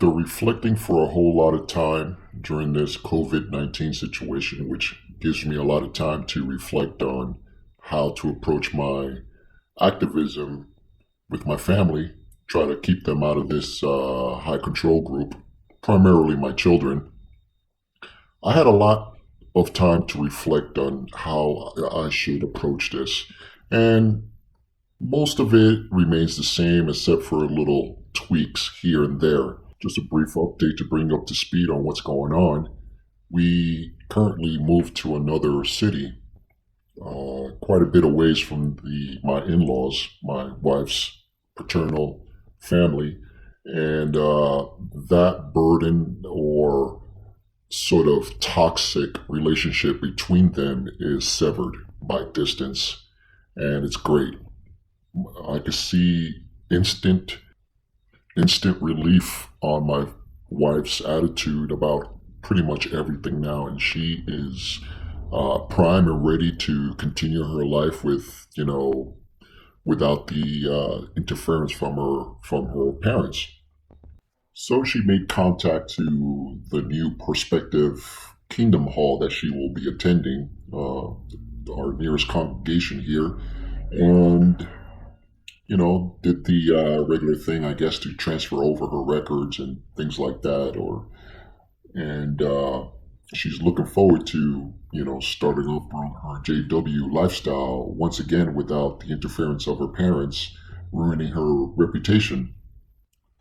After reflecting for a whole lot of time during this COVID-19 situation, which gives me a lot of time to reflect on how to approach my activism with my family, try to keep them out of this high control group, primarily my children, I had a lot of time to reflect on how I should approach this. And most of it remains the same except for little tweaks here and there. Just a brief update to bring you up to speed on what's going on. We currently moved to another city, quite a bit away from my in-laws, my wife's paternal family, and that burden or sort of toxic relationship between them is severed by distance, and it's great. I could see instant relief on my wife's attitude about pretty much everything now, and she is prime and ready to continue her life with, without the interference from her parents. So she made contact to the new Perspective Kingdom Hall that she will be attending, our nearest congregation here, and did the regular thing, I guess, to transfer over her records and things like that, and she's looking forward to, starting off her JW lifestyle once again without the interference of her parents ruining her reputation.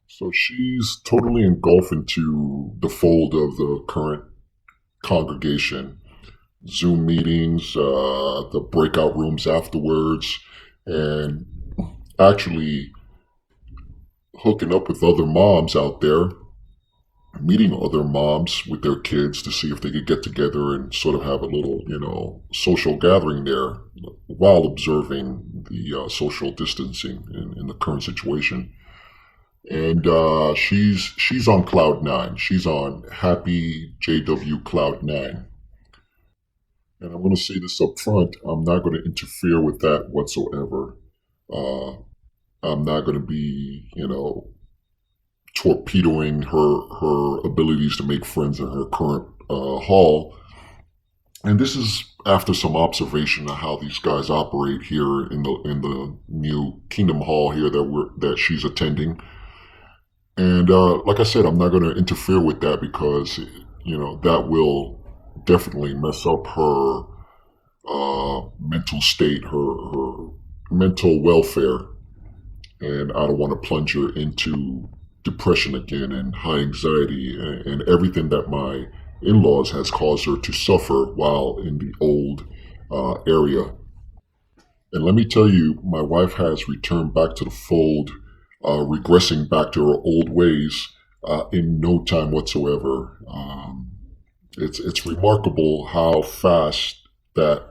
So she's totally engulfed into the fold of the current congregation, Zoom meetings, the breakout rooms afterwards, and actually hooking up with other moms out there, meeting other moms with their kids to see if they could get together and sort of have a little, social gathering there while observing the social distancing in the current situation. And she's on cloud nine. She's on happy JW cloud nine. And I'm going to say this up front. I'm not going to interfere with that whatsoever. I'm not going to be, torpedoing her abilities to make friends in her current hall. And this is after some observation of how these guys operate here in the new Kingdom Hall here that she's attending. And like I said, I'm not going to interfere with that because that will definitely mess up her mental state, her mental welfare, and I don't want to plunge her into depression again and high anxiety and everything that my in-laws has caused her to suffer while in the old area. And let me tell you, my wife has returned back to the fold, regressing back to her old ways in no time whatsoever. It's remarkable how fast that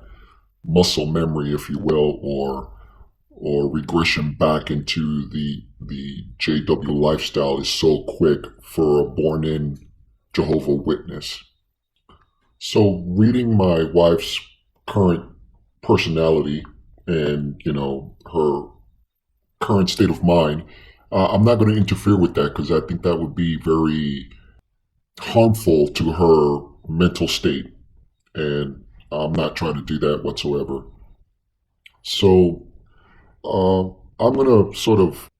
muscle memory, if you will, or regression back into the JW lifestyle is so quick for a born-in Jehovah Witness. So reading my wife's current personality and, her current state of mind, I'm not going to interfere with that because I think that would be very harmful to her mental state. And I'm not trying to do that whatsoever. So I'm going to sort of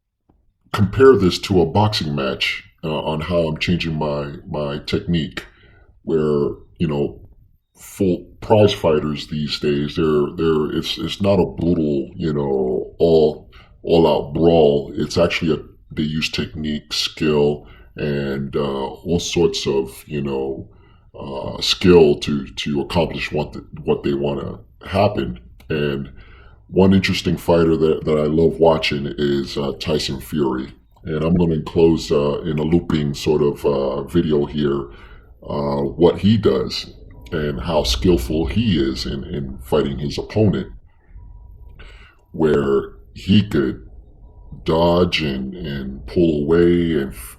compare this to a boxing match on how I'm changing my technique. Where full prize fighters these days, it's not a brutal all out brawl. It's actually they use technique, skill, and all sorts of skill to accomplish what they want to happen. And one interesting fighter that I love watching is Tyson Fury. And I'm going to enclose in a looping sort of video here what he does and how skillful he is in fighting his opponent, where he could dodge and pull away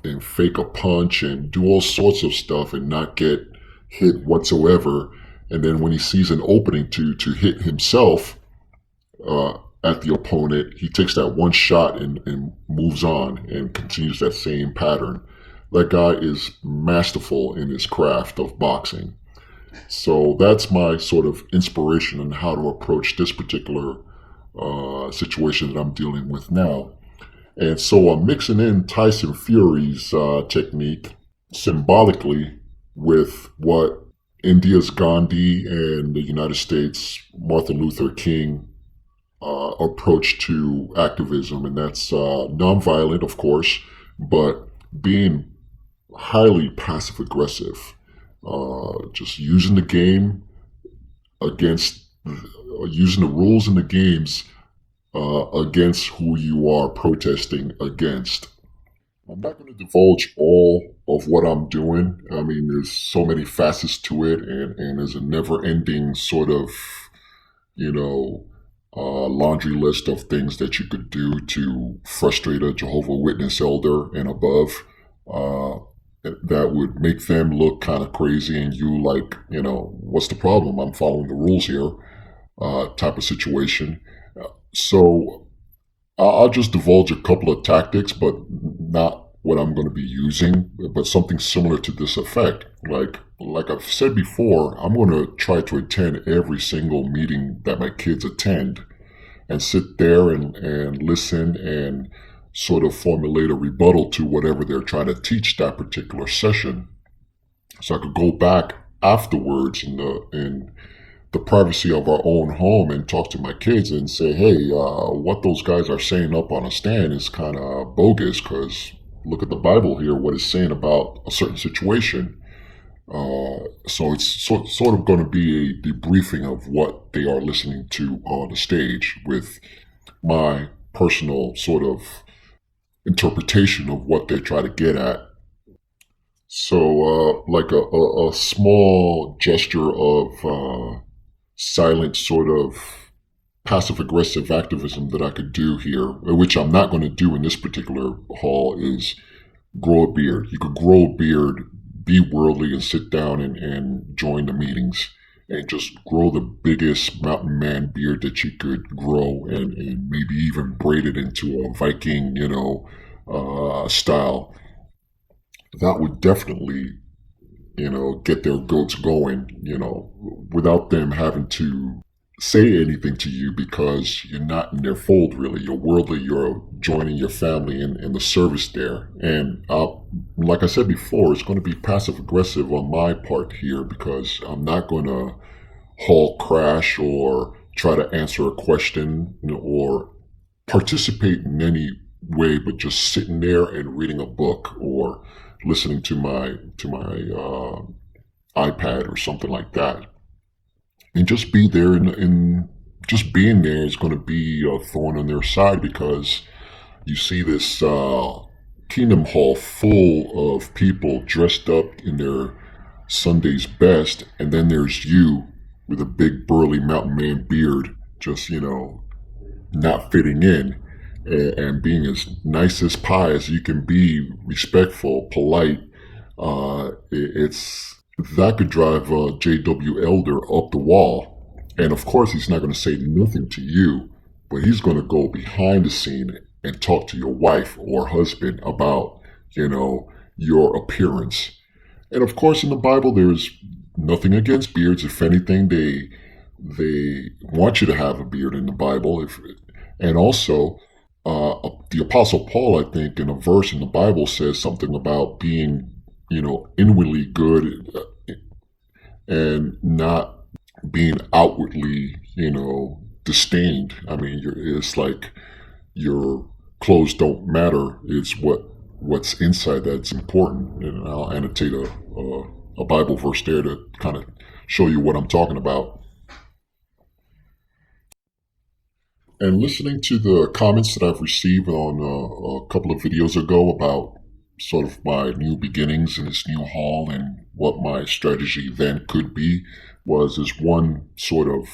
and fake a punch and do all sorts of stuff and not get hit whatsoever. And then when he sees an opening to hit himself at the opponent, he takes that one shot and moves on and continues that same pattern. That guy is masterful in his craft of boxing. So that's my sort of inspiration in how to approach this particular situation that I'm dealing with now. And so I'm mixing in Tyson Fury's technique symbolically with what India's Gandhi and the United States Martin Luther King approach to activism, and that's nonviolent, of course, but being highly passive aggressive, just using the game against, using the rules in the games against who you are protesting against. I'm not going to divulge all of what I'm doing. I mean, there's so many facets to it, and there's a never ending sort of, you know, laundry list of things that you could do to frustrate a Jehovah Witness elder and above. Uh, that would make them look kind of crazy, and you like, what's the problem? I'm following the rules here, type of situation. So I'll just divulge a couple of tactics, but not what I'm going to be using, but something similar to this effect. Like I've said before, I'm going to try to attend every single meeting that my kids attend and sit there and listen and sort of formulate a rebuttal to whatever they're trying to teach that particular session. So I could go back afterwards in the privacy of our own home and talk to my kids and say, hey, what those guys are saying up on a stand is kind of bogus, because look at the Bible here, what it's saying about a certain situation. So it's sort of going to be a debriefing of what they are listening to on the stage with my personal sort of interpretation of what they try to get at. So, like a small gesture of silent sort of passive aggressive activism that I could do here, which I'm not going to do in this particular hall, is grow a beard. You could grow a beard, be worldly, and sit down and join the meetings and just grow the biggest mountain man beard that you could grow, and maybe even braid it into a Viking, style. That would definitely, get their goats going, without them having to say anything to you, because you're not in their fold really. You're worldly, you're joining your family in the service there. And like I said before, it's going to be passive aggressive on my part here, because I'm not going to hall crash or try to answer a question, or participate in any way, but just sitting there and reading a book or listening to my iPad or something like that, and just be there. And just being there is going to be a thorn on their side, because you see this Kingdom Hall full of people dressed up in their Sunday's best, and then there's you with a big burly mountain man beard, just not fitting in, and being as nice as pie as you can be, respectful, polite. It's that could drive J.W. Elder up the wall. And of course, he's not going to say nothing to you, but he's going to go behind the scene and talk to your wife or husband about, your appearance. And of course, in the Bible, there's nothing against beards. If anything, they want you to have a beard in the Bible. And also, the Apostle Paul, I think, in a verse in the Bible says something about being, inwardly good, and not being outwardly, disdained. I mean, it's like your clothes don't matter. It's what's inside that's important. And I'll annotate a Bible verse there to kind of show you what I'm talking about. And listening to the comments that I've received on a couple of videos ago about sort of my new beginnings in this new hall and what my strategy then could be, was this one sort of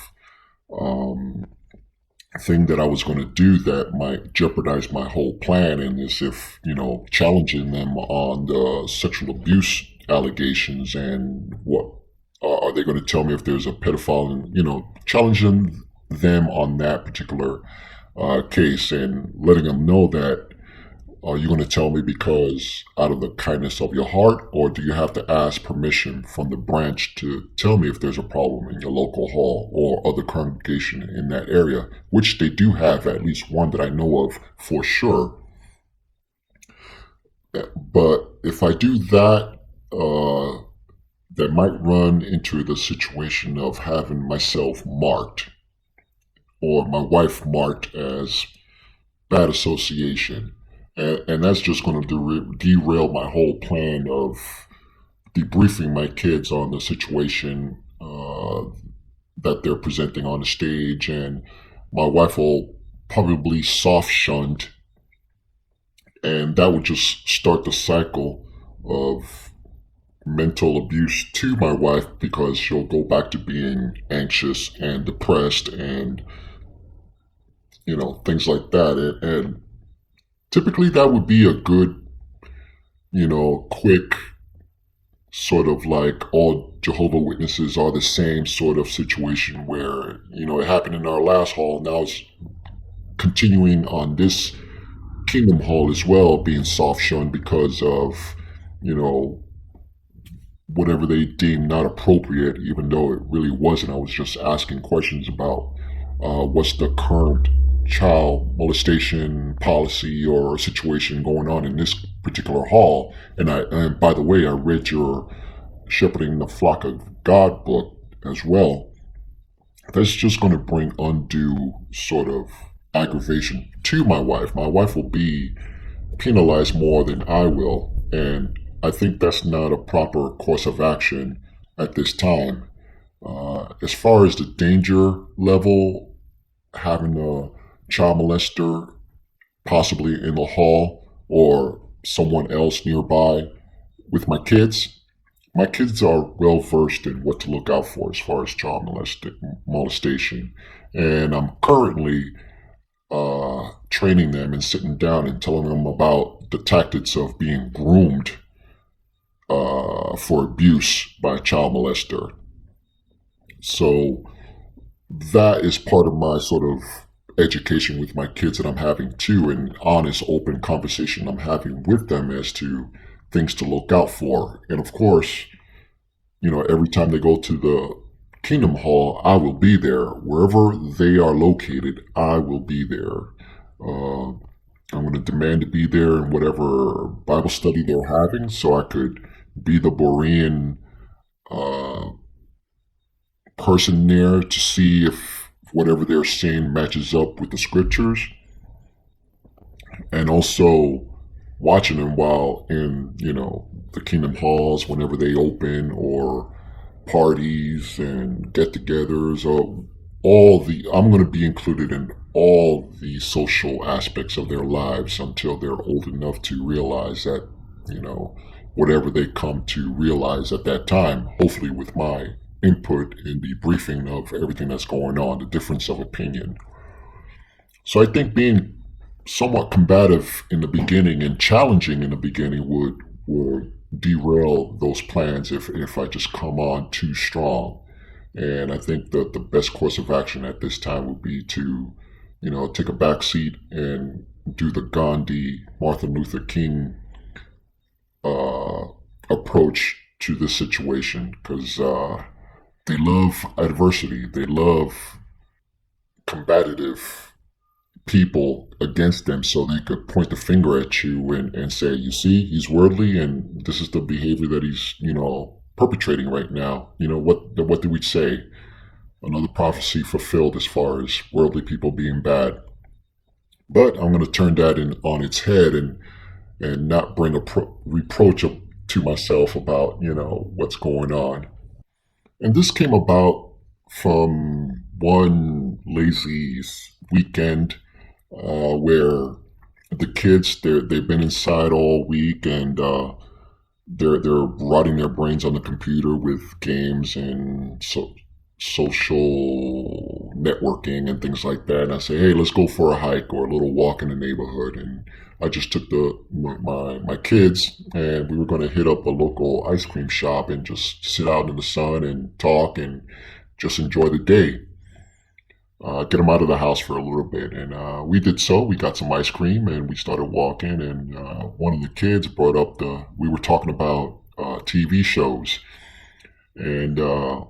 thing that I was going to do that might jeopardize my whole plan, and is if, challenging them on the sexual abuse allegations, and what are they going to tell me if there's a pedophile, and, challenging them on that particular case, and letting them know that are you going to tell me because out of the kindness of your heart, or do you have to ask permission from the branch to tell me if there's a problem in your local hall or other congregation in that area, which they do have at least one that I know of for sure. But if I do that, that might run into the situation of having myself marked or my wife marked as bad association. And that's just going to derail my whole plan of debriefing my kids on the situation that they're presenting on the stage. And my wife will probably soft shunned, and that would just start the cycle of mental abuse to my wife because she'll go back to being anxious and depressed and things like that. And typically that would be a good, quick sort of like all Jehovah Witnesses are the same sort of situation where, it happened in our last hall. Now it's continuing on this Kingdom Hall as well, being soft shunned because of, whatever they deemed not appropriate, even though it really wasn't. I was just asking questions about what's the current child molestation policy or situation going on in this particular hall. And by the way, I read your Shepherding the Flock of God book as well. That's just going to bring undue sort of aggravation to my wife. My wife will be penalized more than I will, and I think that's not a proper course of action at this time. As far as the danger level, having a child molester possibly in the hall or someone else nearby with my kids are well versed in what to look out for as far as child molestation. And I'm currently training them and sitting down and telling them about the tactics of being groomed for abuse by a child molester. So that is part of my sort of education with my kids that I'm having too, and honest, open conversation I'm having with them as to things to look out for. And of course, every time they go to the Kingdom Hall, I will be there. Wherever they are located, I will be there. I'm going to demand to be there in whatever Bible study they're having so I could be the Berean person there to see if whatever they're saying matches up with the scriptures. And also watching them while in, the Kingdom Halls whenever they open, or parties and get-togethers, or I'm going to be included in all the social aspects of their lives until they're old enough to realize that, whatever they come to realize at that time, hopefully with my input in the briefing of everything that's going on, the difference of opinion. So I think being somewhat combative in the beginning and challenging in the beginning would derail those plans if I just come on too strong. And I think that the best course of action at this time would be to, take a back seat and do the Gandhi, Martin Luther King approach to this situation, because they love adversity. They love combative people against them so they could point the finger at you and say, you see, he's worldly and this is the behavior that he's, perpetrating right now. What did we say? Another prophecy fulfilled as far as worldly people being bad. But I'm going to turn that on its head and not bring a reproach to myself about, what's going on. And this came about from one lazy weekend where the kids they've been inside all week, and they're rotting their brains on the computer with games and social networking and things like that. And I say, hey, let's go for a hike or a little walk in the neighborhood. And I just took my kids, and we were going to hit up a local ice cream shop and just sit out in the sun and talk and just enjoy the day. get them out of the house for a little bit. And we did so. We got some ice cream and we started walking. And one of the kids brought up we were talking about TV shows. And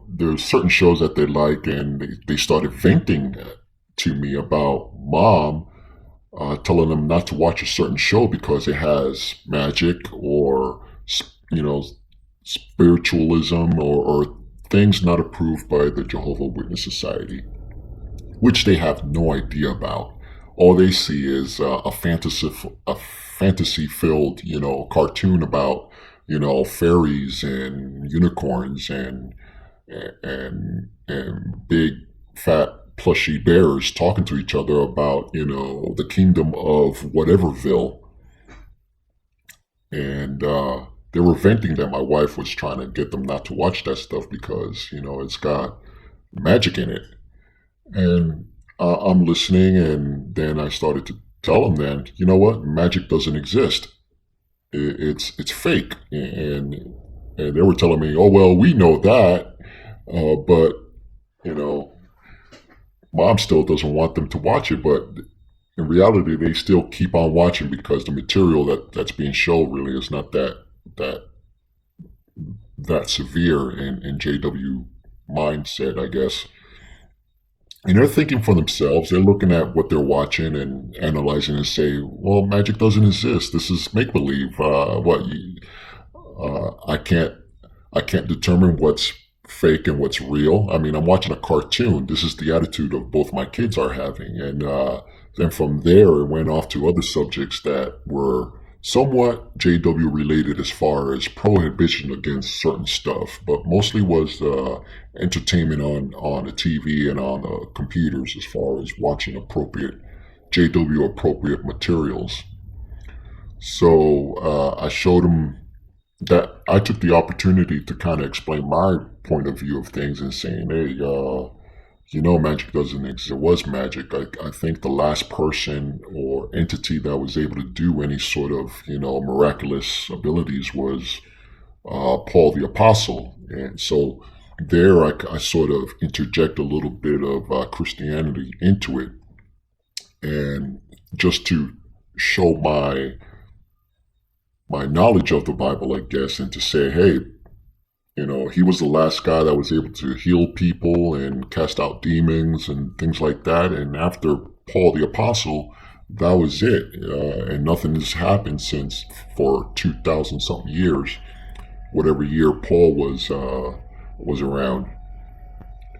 there's certain shows that they like, and they started venting to me about mom telling them not to watch a certain show because it has magic or, you know, spiritualism or things not approved by the Jehovah Witness Society, which they have no idea about. All they see is a fantasy filled, cartoon about, fairies and unicorns and big fat plushy bears talking to each other about, the kingdom of whateverville. And they were venting that my wife was trying to get them not to watch that stuff because, it's got magic in it. And I'm listening, and then I started to tell them, then, you know what, magic doesn't exist. It's fake. And they were telling me, oh, well, we know that, but, you know, mom still doesn't want them to watch it. But in reality, they still keep on watching because the material that's being shown really is not that that severe in JW mindset, I guess. And they're thinking for themselves. They're looking at what they're watching and analyzing and say, well, magic doesn't exist. This is make believe. I can't determine what's fake and what's real. I mean, I'm watching a cartoon. This is the attitude of both my kids are having. And then from there, it went off to other subjects that were somewhat JW related as far as prohibition against certain stuff, but mostly was entertainment on the TV and on the computers as far as watching appropriate JW appropriate materials. So I showed them that I took the opportunity to kind of explain my point of view of things and saying, hey, magic doesn't exist. It was magic. I think the last person or entity that was able to do any sort of, miraculous abilities was Paul the Apostle. And so there I sort of interject a little bit of Christianity into it. And just to show my knowledge of the Bible, I guess, and to say, hey, he was the last guy that was able to heal people and cast out demons and things like that. And after Paul the Apostle, that was it. And nothing has happened since for 2,000 something years, whatever year Paul was around.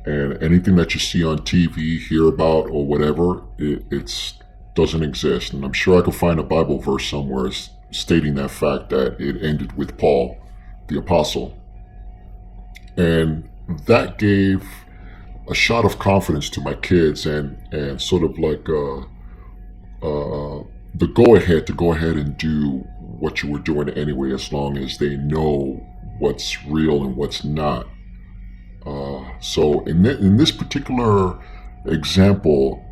And anything that you see on TV, hear about, or whatever, it doesn't exist. And I'm sure I could find a Bible verse somewhere stating that fact that it ended with Paul the Apostle. And that gave a shot of confidence to my kids and sort of like the go ahead and do what you were doing anyway, as long as they know what's real and what's not. So in this particular example,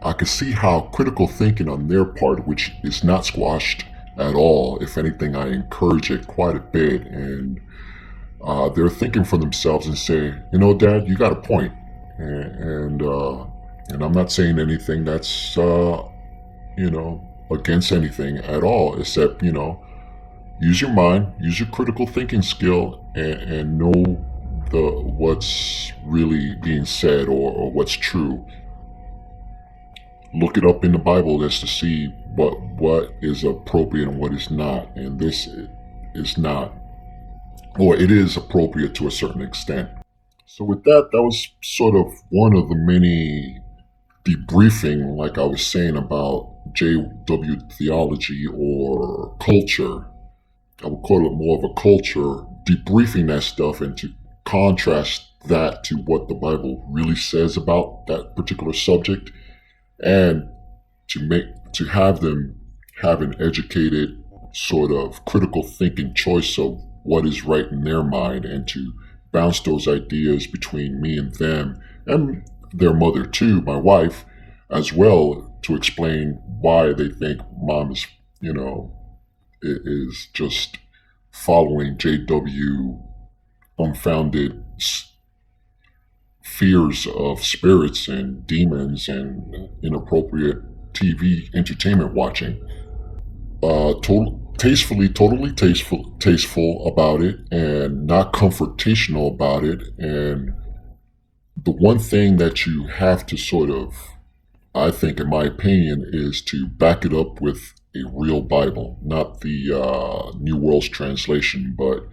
I could see how critical thinking on their part, which is not squashed at all. If anything, I encourage it quite a bit. And they're thinking for themselves and say, Dad, you got a point. And I'm not saying anything that's, against anything at all, except, use your mind, use your critical thinking skill, and know what's really being said or what's true. Look it up in the Bible just to see what is appropriate and what is not. And this is not, or it is appropriate to a certain extent. So with that was sort of one of the many debriefing, like I was saying, about JW theology or culture. I would call it more of a culture, debriefing that stuff and to contrast that to what the Bible really says about that particular subject, and to have them have an educated sort of critical thinking choice of what is right in their mind, and to bounce those ideas between me and them and their mother too, my wife, as well, to explain why they think mom is just following JW unfounded fears of spirits and demons and inappropriate TV entertainment watching. Totally tasteful about it, and not confrontational about it. And the one thing that you have to sort of, I think, in my opinion, is to back it up with a real Bible, not the New World's translation, but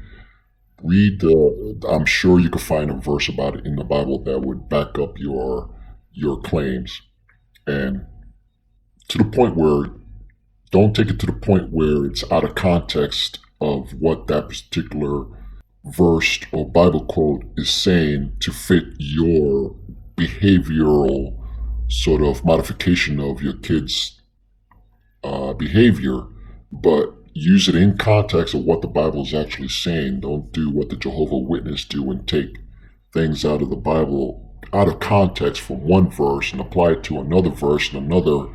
read the. I'm sure you could find a verse about it in the Bible that would back up your claims, and to the point where, don't take it to the point where it's out of context of what that particular verse or Bible quote is saying to fit your behavioral sort of modification of your kids' behavior, but use it in context of what the Bible is actually saying. Don't do what the Jehovah Witness do and take things out of the Bible out of context from one verse and apply it to another verse and another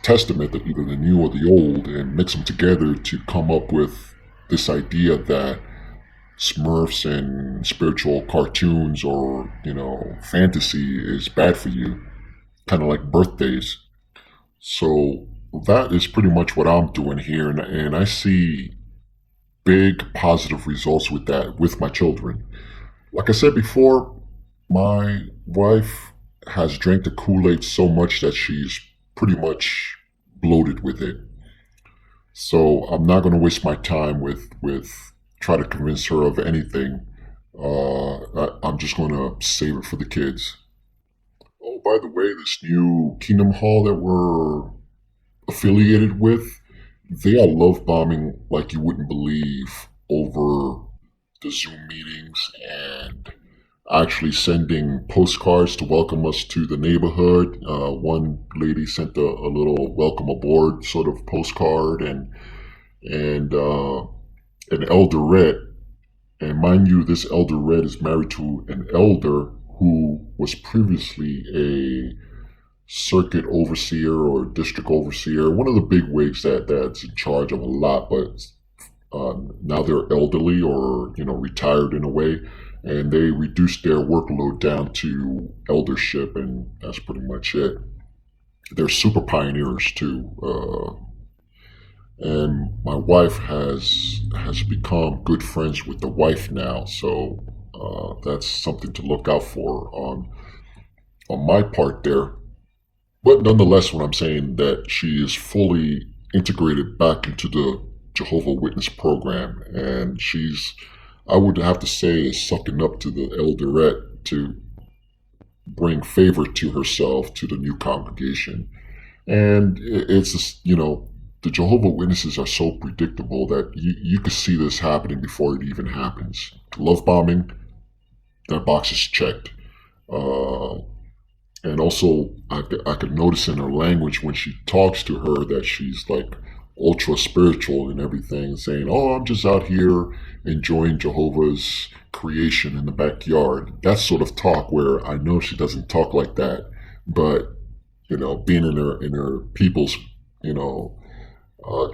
testament, that either the new or the old, and mix them together to come up with this idea that Smurfs and spiritual cartoons or, fantasy is bad for you, kind of like birthdays. So that is pretty much what I'm doing here, and I see big positive results with that with my children. Like I said before, my wife has drank the Kool-Aid so much that she's pretty much bloated with it. So I'm not going to waste my time with try to convince her of anything. I'm just going to save it for the kids. Oh, by the way, this new Kingdom Hall that we're affiliated with, they are love bombing like you wouldn't believe over the Zoom meetings, and actually sending postcards to welcome us to the neighborhood. One lady sent a little welcome aboard sort of postcard, and an elderette. And mind you, this elderette is married to an elder who was previously a circuit overseer or district overseer, one of the big wigs that's in charge of a lot, but now they're elderly or retired in a way, and they reduced their workload down to eldership, and that's pretty much it. They're super pioneers too, and my wife has become good friends with the wife now, so that's something to look out for on my part there. But nonetheless, when I'm saying that she is fully integrated back into the Jehovah Witness program, and she's, I would have to say, is sucking up to the elderette to bring favor to herself to the new congregation. And it's just, the Jehovah Witnesses are so predictable that you could see this happening before it even happens. Love bombing, that box is checked. And also, I could notice in her language when she talks to her that she's like ultra spiritual and everything, saying, "Oh, I'm just out here enjoying Jehovah's creation in the backyard." That sort of talk where I know she doesn't talk like that, but being in her people's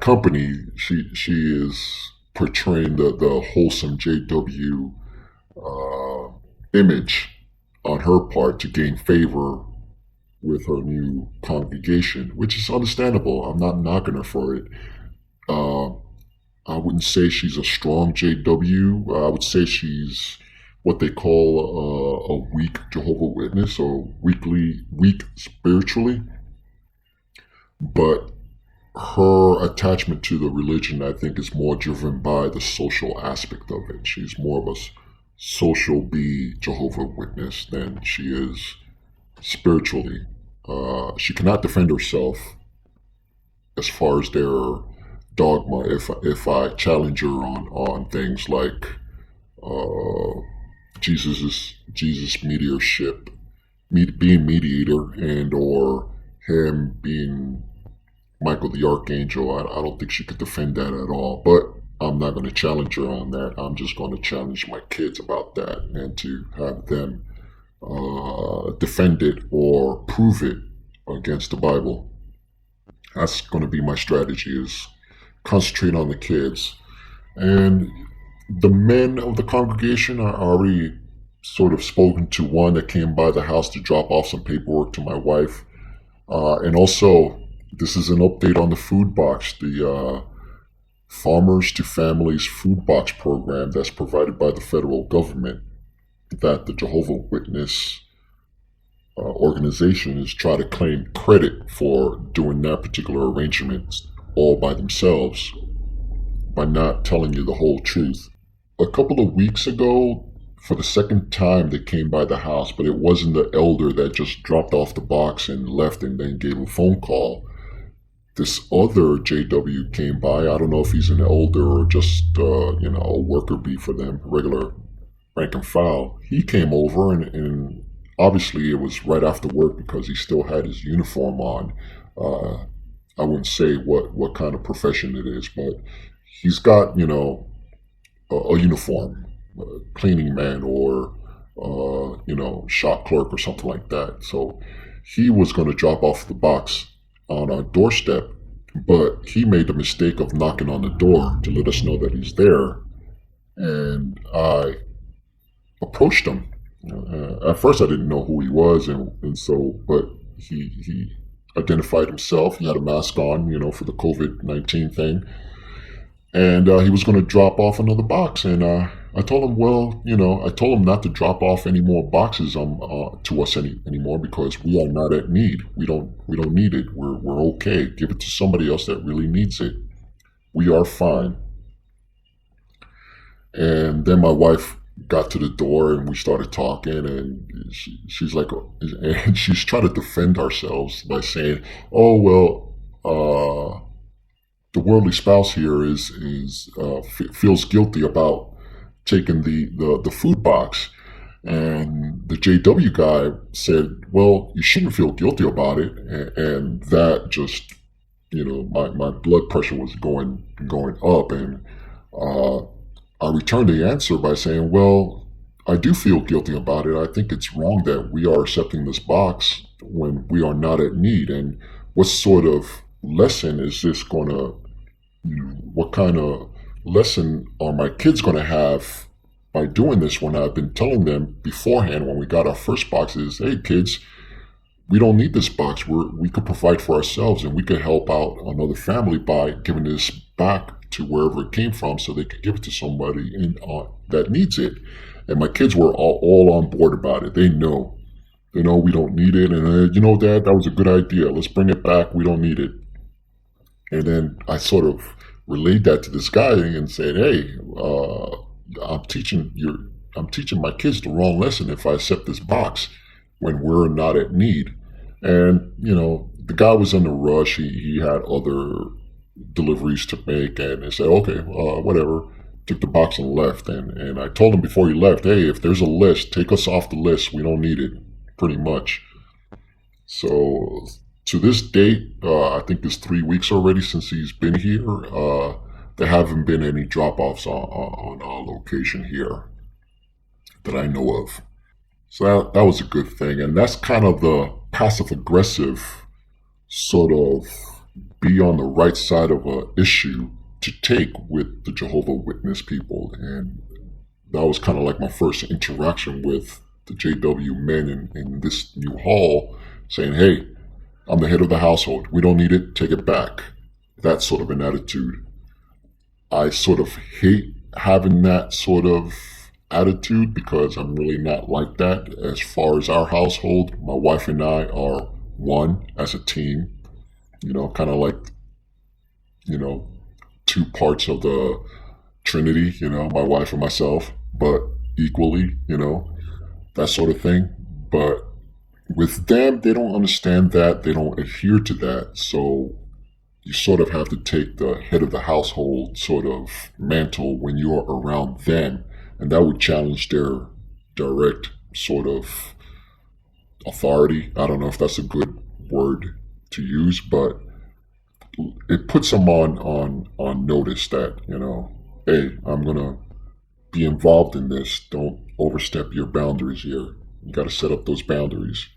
company, she is portraying the wholesome JW image on her part to gain favor with her new congregation, which is understandable. I'm not knocking her for it. Uh, I wouldn't say she's a strong JW. I would say she's what they call a weak Jehovah Witness, or weak spiritually. But her attachment to the religion, I think, is more driven by the social aspect of it. She's more of a social B Jehovah Witness than she is spiritually. She cannot defend herself as far as their dogma if I challenge her on things like Jesus mediatorship, being mediator, and or him being Michael the Archangel. I don't think she could defend that at all. But I'm not going to challenge her on that. I'm just going to challenge my kids about that, and to have them defend it or prove it against the Bible. That's going to be my strategy, is concentrate on the kids. And the men of the congregation, I already sort of spoken to one that came by the house to drop off some paperwork to my wife. And also, this is an update on the food box, the Farmers to Families food box program that's provided by the federal government that the Jehovah Witness organization is trying to claim credit for doing that particular arrangement all by themselves by not telling you the whole truth. A couple of weeks ago, for the second time, they came by the house, but it wasn't the elder that just dropped off the box and left and then gave a phone call. This other JW came by. I don't know if he's an elder or just, a worker bee for them, regular rank and file. He came over and obviously it was right after work because he still had his uniform on. I wouldn't say what kind of profession it is, but he's got, a uniform, cleaning man or, shop clerk or something like that. So he was going to drop off the box on our doorstep, but he made the mistake of knocking on the door to let us know that he's there. And I approached him. At first, I didn't know who he was, but he identified himself. He had a mask on, for the COVID-19 thing, and he was going to drop off another box. And I told him, I told him not to drop off any more boxes to us anymore because we are not at need. We don't need it. We're okay. Give it to somebody else that really needs it. We are fine. And then my wife got to the door and we started talking, and she's like, and she's trying to defend ourselves by saying, "Oh well, the worldly spouse here feels guilty about taking the food box." And the JW guy said, "Well, you shouldn't feel guilty about it." And that just, my blood pressure was going up, and I returned the answer by saying, "Well, I do feel guilty about it. I think it's wrong that we are accepting this box when we are not at need. And what sort of lesson is this going to, what kind of lesson are my kids going to have by doing this when I've been telling them beforehand when we got our first boxes, hey kids, we don't need this box. We could provide for ourselves and we could help out another family by giving this back to wherever it came from so they could give it to somebody that needs it." And my kids were all on board about it. They know we don't need it. And Dad, that was a good idea. Let's bring it back. We don't need it. And then I sort of relayed that to this guy and said, "Hey, I'm teaching my kids the wrong lesson if I accept this box when we're not at need." And the guy was in a rush. He had other deliveries to make, and they said, "Okay, whatever." Took the box and left. And I told him before he left, "Hey, if there's a list, take us off the list. We don't need it," pretty much. So to this date, I think it's 3 weeks already since he's been here. There haven't been any drop-offs on our location here that I know of. So that was a good thing. And that's kind of the passive-aggressive sort of be on the right side of an issue to take with the Jehovah Witness people. And that was kind of like my first interaction with the JW men in this new hall, saying, "Hey, I'm the head of the household. We don't need it. Take it back." That sort of an attitude. I sort of hate having that sort of attitude because I'm really not like that. As far as our household, my wife and I are one as a team, kind of like, two parts of the Trinity, my wife and myself, but equally, that sort of thing. But with them, they don't understand that. They don't adhere to that. So you sort of have to take the head of the household sort of mantle when you're around them. And that would challenge their direct sort of authority. I don't know if that's a good word to use, but it puts them on notice that, hey, I'm going to be involved in this. Don't overstep your boundaries here. You got to set up those boundaries.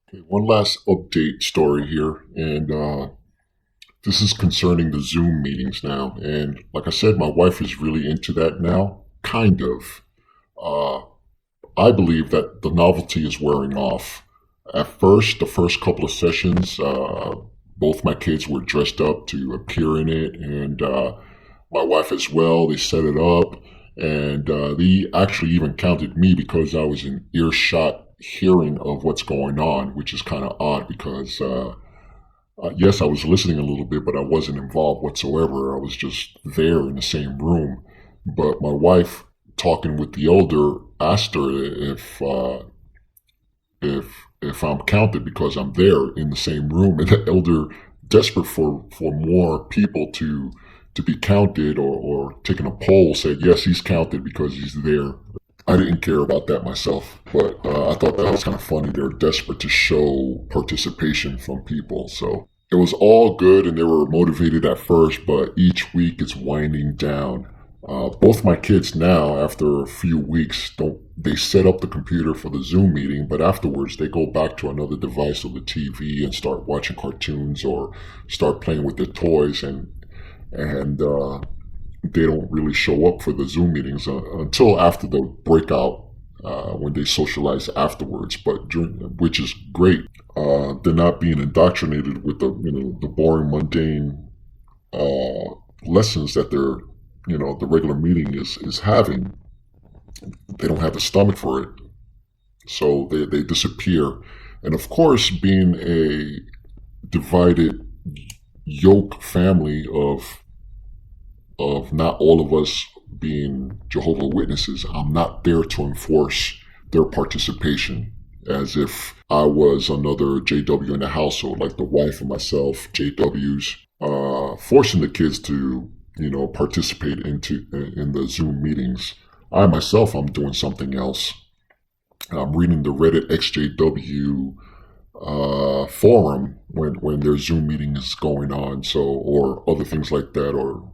Okay, one last update story here, and this is concerning the Zoom meetings now. And like I said, my wife is really into that now, kind of. I believe that the novelty is wearing off. At first, the first couple of sessions, both my kids were dressed up to appear in it, and my wife as well. They set it up, and they actually even counted me because I was in earshot hearing of what's going on, which is kind of odd because, yes, I was listening a little bit, but I wasn't involved whatsoever. I was just there in the same room. But my wife, talking with the elder, asked her if I'm counted because I'm there in the same room, and the elder, desperate for more people to be counted or taking a poll, said yes, he's counted because he's there. I didn't care about that myself, but I thought that was kind of funny. They're desperate to show participation from people. So it was all good and they were motivated at first, but each week it's winding down. Both my kids now, after a few weeks, don't they set up the computer for the Zoom meeting, but afterwards they go back to another device or the TV and start watching cartoons or start playing with their toys, and they don't really show up for the Zoom meetings until after the breakout, when they socialize afterwards. But which is great. They're not being indoctrinated with the boring, mundane lessons that the regular meeting is having. They don't have the stomach for it, so they disappear. And of course, being a divided yoke family of not all of us being Jehovah Witnesses, I'm not there to enforce their participation as if I was another JW in the household, like the wife and myself, JWs, forcing the kids to, participate in the Zoom meetings. I myself, I'm doing something else. I'm reading the Reddit XJW forum when their Zoom meeting is going on, so, or other things like that, or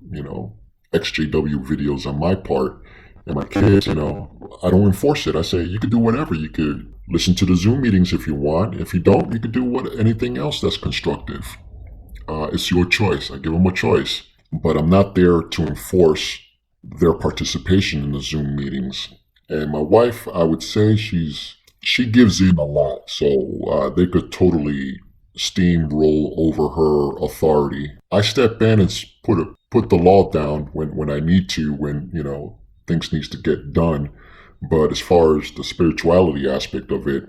XJW videos on my part. And my kids, I don't enforce it. I say you could do whatever. You could listen to the Zoom meetings if you want. If you don't, you could do anything else that's constructive. It's your choice. I give them a choice, but I'm not there to enforce their participation in the Zoom meetings. And my wife, I would say she gives in a lot, so they could totally steamroll over her authority. I step in and put the law down when I need to, when things needs to get done. But as far as the spirituality aspect of it,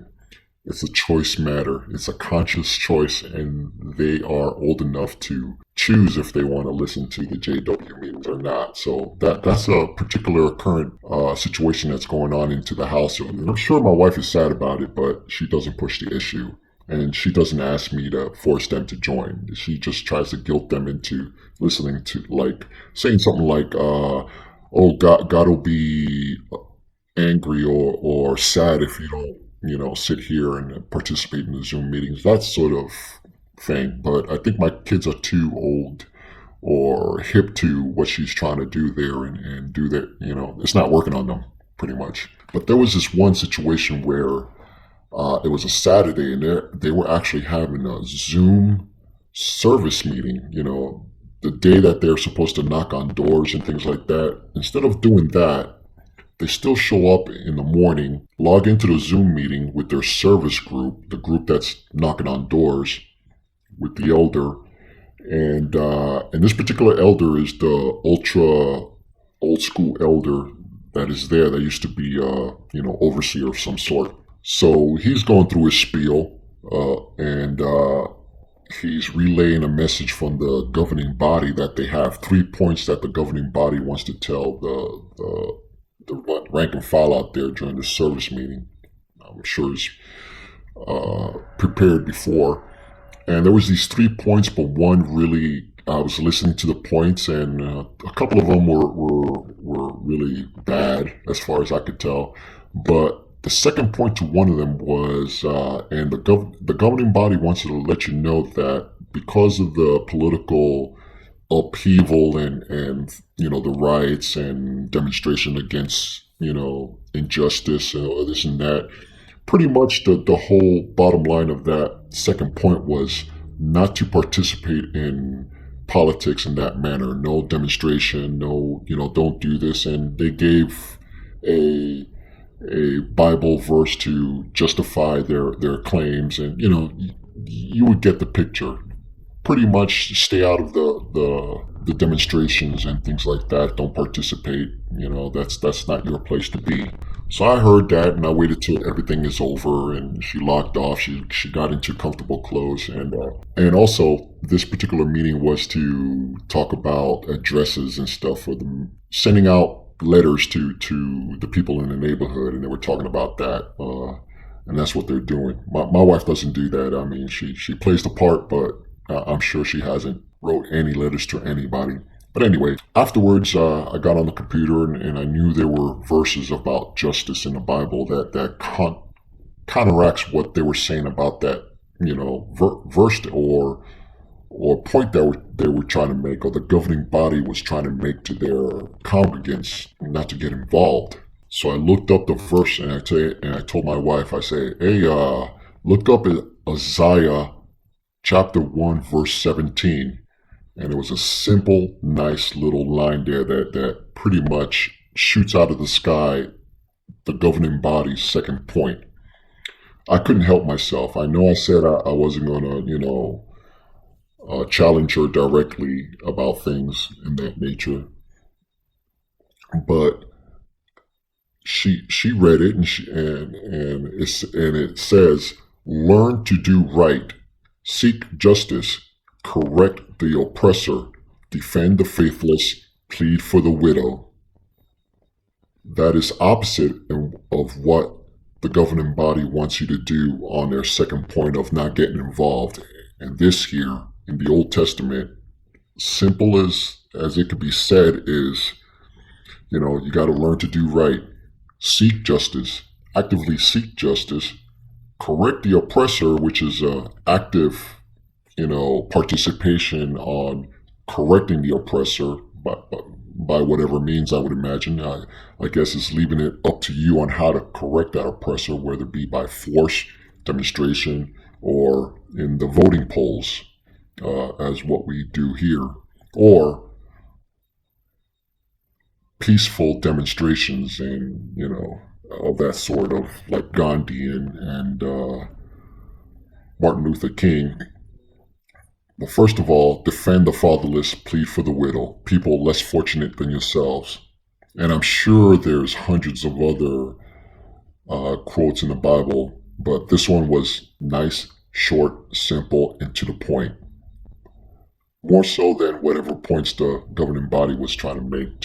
it's a choice matter. It's a conscious choice, and they are old enough to choose if they want to listen to the JW meetings or not. So that's a particular current situation that's going on into the house. And I'm sure my wife is sad about it, but she doesn't push the issue. And she doesn't ask me to force them to join. She just tries to guilt them into listening to, like, saying something like, oh, God will be angry or sad if you don't, sit here and participate in the Zoom meetings, that sort of thing. But I think my kids are too old or hip to what she's trying to do there and do that. It's not working on them, pretty much. But there was this one situation where it was a Saturday, and they were actually having a Zoom service meeting, the day that they're supposed to knock on doors and things like that. Instead of doing that, they still show up in the morning, log into the Zoom meeting with their service group, the group that's knocking on doors with the elder. And this particular elder is the ultra old school elder that is there. That used to be, overseer of some sort. So he's going through his spiel, and he's relaying a message from the governing body that they have 3 points that the governing body wants to tell the rank and file out there during the service meeting. I'm sure it's prepared before. And there was these 3 points, but one really, I was listening to the points, and a couple of them were really bad as far as I could tell. But the second point to one of them was, and the governing body wants to let you know that because of the political upheaval and the riots and demonstration against injustice and this and that, pretty much the whole bottom line of that second point was not to participate in politics in that manner. No demonstration, no, don't do this. And they gave a a Bible verse to justify their claims, and you would get the picture. Pretty much stay out of the demonstrations and things like that. Don't participate. That's not your place to be. So I heard that, and I waited till everything is over, and she locked off. She got into comfortable clothes, and also this particular meeting was to talk about addresses and stuff for them, sending out letters to the people in the neighborhood, and they were talking about that. And that's what they're doing. My wife doesn't do that. I mean, she plays the part, but I'm sure she hasn't wrote any letters to anybody. But anyway, afterwards, I got on the computer, and I knew there were verses about justice in the Bible that counteracts what they were saying about that, verse or point that they were trying to make, or the governing body was trying to make to their congregants, not to get involved. So I looked up the verse, and I told my wife, I say, hey, look up Isaiah chapter 1, verse 17. And it was a simple, nice little line there that pretty much shoots out of the sky the governing body's second point. I couldn't help myself. I know I said I wasn't going to, challenge her directly about things in that nature, but she read it, and it says, learn to do right, seek justice, correct the oppressor, defend the faithless, plead for the widow. That is opposite of what the governing body wants you to do on their second point of not getting involved. And this here in the Old Testament, simple as it could be said, is you got to learn to do right, seek justice, actively seek justice, correct the oppressor, which is active participation on correcting the oppressor by whatever means, I would imagine. I guess it's leaving it up to you on how to correct that oppressor, whether it be by force, demonstration, or in the voting polls, as what we do here, or peaceful demonstrations and, of that sort of, like Gandhi and Martin Luther King. But first of all, defend the fatherless, plead for the widow, people less fortunate than yourselves. And I'm sure there's hundreds of other quotes in the Bible, but this one was nice, short, simple, and to the point. More so than whatever points the governing body was trying to make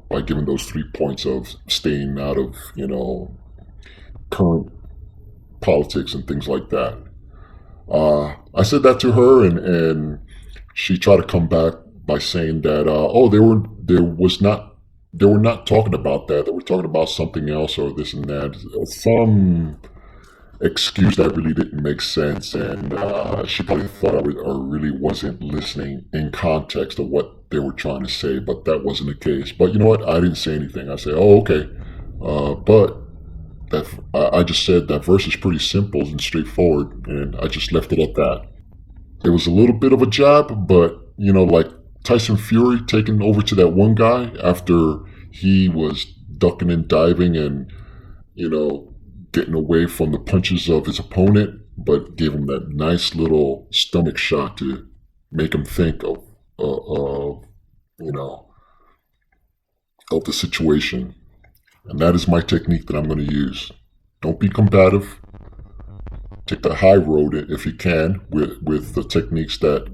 by giving those 3 points of staying out of, current politics and things like that. I said that to her, and she tried to come back by saying that they were not talking about that. They were talking about something else or this and that. Some excuse that really didn't make sense, and she probably thought I really wasn't listening in context of what they were trying to say, but that wasn't the case. But you know what? I didn't say anything. I said, "Oh, okay," but I just said that verse is pretty simple and straightforward, and I just left it at that. It was a little bit of a jab, but like Tyson Fury taking over to that one guy after he was ducking and diving and getting away from the punches of his opponent, but gave him that nice little stomach shot to make him think of of the situation. And that is my technique that I'm going to use. Don't be combative. Take the high road if you can with the techniques that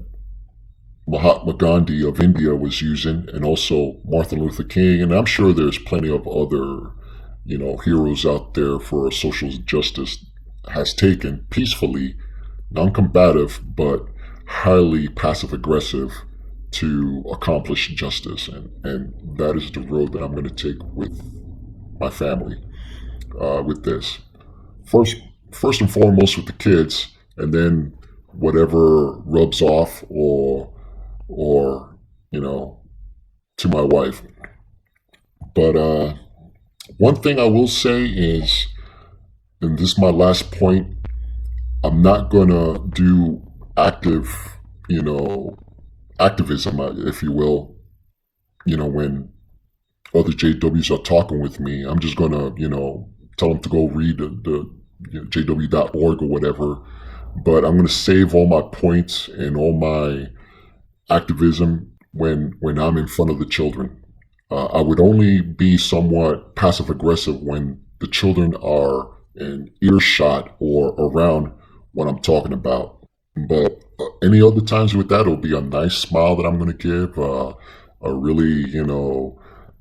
Mahatma Gandhi of India was using, and also Martin Luther King. And I'm sure there's plenty of other, heroes out there for social justice has taken peacefully, non-combative, but highly passive-aggressive to accomplish justice. And that is the road that I'm going to take with my family, with this. First and foremost with the kids, and then whatever rubs off or to my wife. But one thing I will say is, and this is my last point, I'm not gonna do activism, if you will, when other JWs are talking with me, I'm just gonna, tell them to go read the jw.org or whatever. But I'm gonna save all my points and all my activism when I'm in front of the children. I would only be somewhat passive aggressive when the children are in earshot or around what I'm talking about. But any other times with that, it'll be a nice smile that I'm going to give, a really,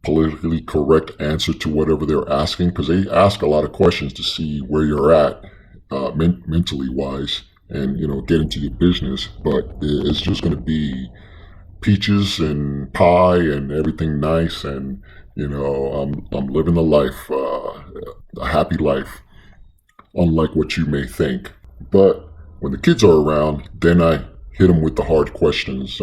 politically correct answer to whatever they're asking, because they ask a lot of questions to see where you're at, mentally wise, and, get into your business. But it's just going to be peaches and pie and everything nice, and I'm living the life, a happy life, unlike what you may think. But when the kids are around, then I hit them with the hard questions,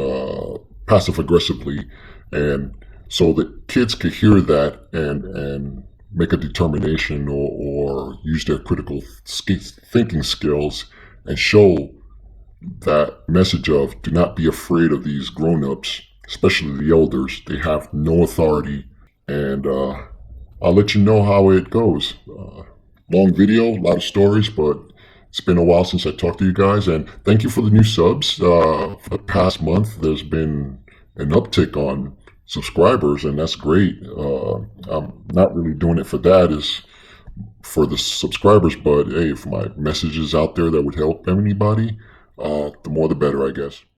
passive aggressively, and so that kids could hear that and make a determination, or use their critical thinking skills and show that message of do not be afraid of these grown-ups, especially the elders. They have no authority, and I'll let you know how it goes. Long video, a lot of stories, but it's been a while since I talked to you guys, and thank you for the new subs. For the past month, there's been an uptick on subscribers, and that's great. I'm not really doing it for that, is for the subscribers, but hey, if my message is out there that would help anybody, the more the better, I guess.